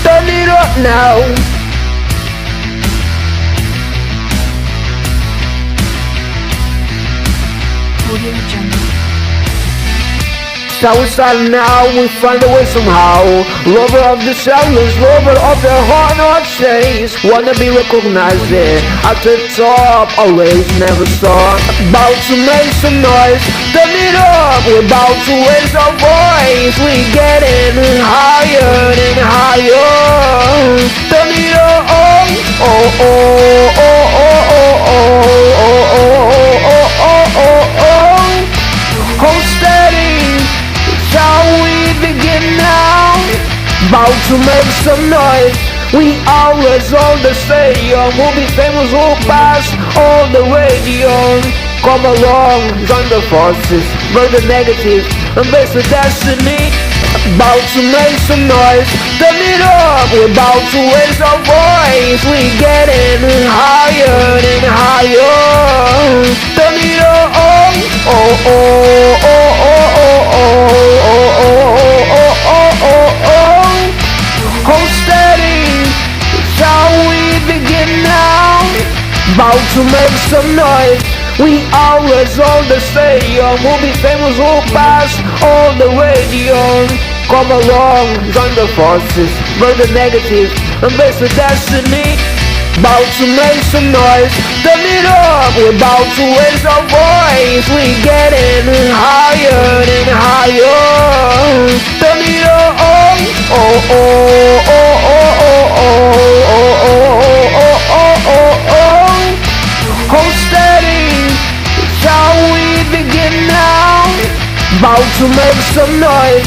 turn it up now. Southside now, we find a way somehow. Lover of the sellers, lover of the heart not chase. Wanna be recognized there at the top, always never stop. About to make some noise, turn it up. We're about to raise our voice. We getting higher and higher. Turn it up, oh oh oh oh oh oh oh oh oh oh oh. Hold steady. Shall we begin now? About to make some noise. We always on the stadium. We'll be famous, we'll pass on the radio. Come along, join the forces, burn the negative, embrace the destiny. About to make some noise, turn it up. We're about to raise our voice. We getting higher and higher. Turn it up, oh oh oh oh oh oh oh oh oh oh. Hold steady, shall we begin now? About to make some noise. We always on the stadium. We'll be famous, we'll pass on the radio. Come along, join the forces, burn the negative, embrace the destiny. About to make some noise, turn it up. We're about to raise our voice. We getting higher and higher. Turn it up, oh oh oh oh oh oh oh oh oh oh. Hold steady, shall we begin now? About to make some noise.